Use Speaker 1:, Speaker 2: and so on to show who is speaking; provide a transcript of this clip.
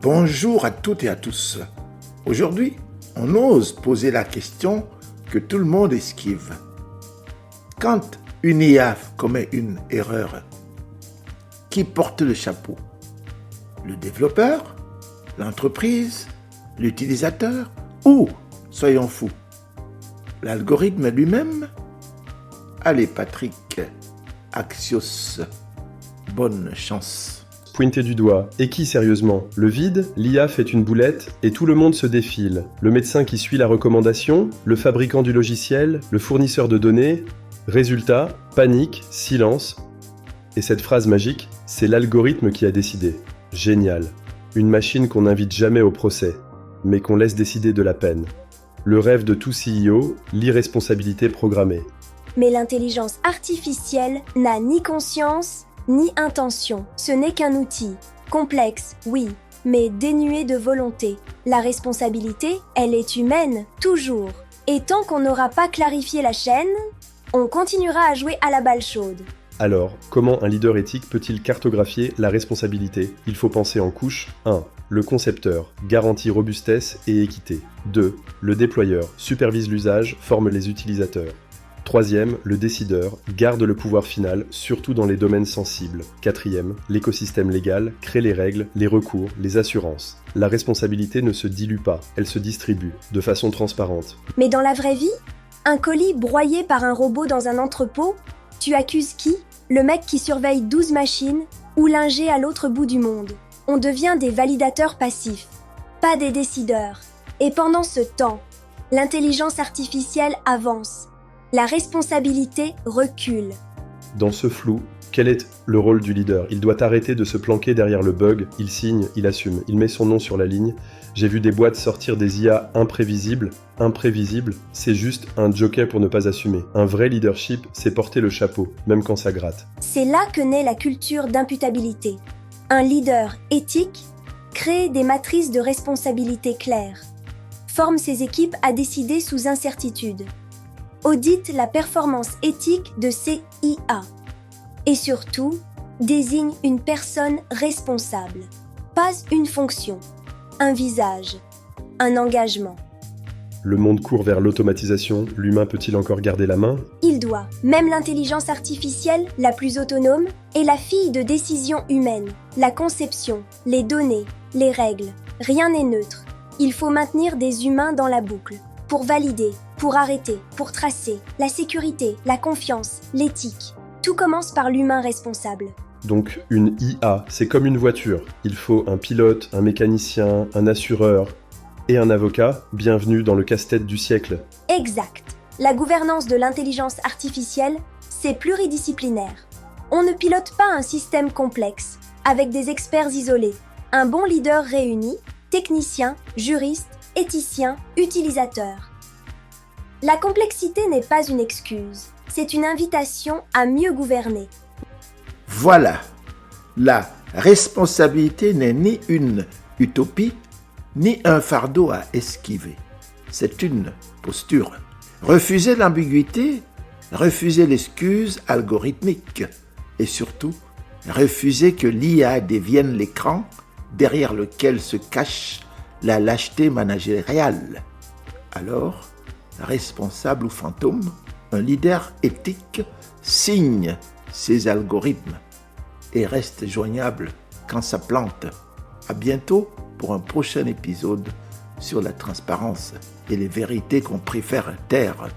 Speaker 1: Bonjour à toutes et à tous. Aujourd'hui, on ose poser la question que tout le monde esquive. Quand une IA commet une erreur, qui porte le chapeau? Le développeur? L'entreprise? L'utilisateur? Ou, soyons fous, l'algorithme lui-même? Allez Patrick, Axios, bonne chance.
Speaker 2: Pointé du doigt. Et qui sérieusement? Le vide, l'IA fait une boulette et tout le monde se défile. Le médecin qui suit la recommandation, le fabricant du logiciel, le fournisseur de données. Résultat, panique, silence. Et cette phrase magique, c'est l'algorithme qui a décidé. Génial. Une machine qu'on n'invite jamais au procès, mais qu'on laisse décider de la peine. Le rêve de tout CEO, l'irresponsabilité programmée.
Speaker 3: Mais l'intelligence artificielle n'a ni conscience, ni intention. Ce n'est qu'un outil. Complexe, oui, mais dénué de volonté. La responsabilité, elle est humaine, toujours. Et tant qu'on n'aura pas clarifié la chaîne, on continuera à jouer à la balle chaude.
Speaker 2: Alors, comment un leader éthique peut-il cartographier la responsabilité? Il faut penser en couches. 1. Le concepteur garantit robustesse et équité. 2. Le déployeur supervise l'usage, forme les utilisateurs. 3e, le décideur garde le pouvoir final, surtout dans les domaines sensibles. 4e, l'écosystème légal crée les règles, les recours, les assurances. La responsabilité ne se dilue pas, elle se distribue, de façon transparente.
Speaker 3: Mais dans la vraie vie, un colis broyé par un robot dans un entrepôt, tu accuses qui? Le mec qui surveille 12 machines ou l'ingé à l'autre bout du monde? On devient des validateurs passifs, pas des décideurs. Et pendant ce temps, l'intelligence artificielle avance. La responsabilité recule.
Speaker 2: Dans ce flou, quel est le rôle du leader? Il doit arrêter de se planquer derrière le bug, il signe, il assume, il met son nom sur la ligne. J'ai vu des boîtes sortir des IA imprévisibles. Imprévisible, c'est juste un joker pour ne pas assumer. Un vrai leadership, c'est porter le chapeau, même quand ça gratte.
Speaker 3: C'est là que naît la culture d'imputabilité. Un leader éthique crée des matrices de responsabilité claires, forme ses équipes à décider sous incertitude, audite la performance éthique de ces IA et surtout désigne une personne responsable, pas une fonction, un visage, un engagement.
Speaker 2: Le monde court vers l'automatisation, l'humain peut-il encore garder la main?
Speaker 3: Il doit. Même l'intelligence artificielle, la plus autonome, est la fille de décisions humaines. La conception, les données, les règles, rien n'est neutre. Il faut maintenir des humains dans la boucle. Pour valider, pour arrêter, pour tracer, la sécurité, la confiance, l'éthique. Tout commence par l'humain responsable.
Speaker 2: Donc une IA, c'est comme une voiture. Il faut un pilote, un mécanicien, un assureur et un avocat. Bienvenue dans le casse-tête du siècle.
Speaker 3: Exact. La gouvernance de l'intelligence artificielle, c'est pluridisciplinaire. On ne pilote pas un système complexe, avec des experts isolés. Un bon leader réunit techniciens, juristes, éthiciens, utilisateurs. La complexité n'est pas une excuse, c'est une invitation à mieux gouverner.
Speaker 1: Voilà, la responsabilité n'est ni une utopie, ni un fardeau à esquiver. C'est une posture. Refuser l'ambiguïté, refuser l'excuse algorithmique et surtout, refuser que l'IA devienne l'écran derrière lequel se cache la lâcheté managériale. Alors, responsable ou fantôme, un leader éthique signe ses algorithmes et reste joignable quand ça plante. À bientôt pour un prochain épisode sur la transparence et les vérités qu'on préfère taire.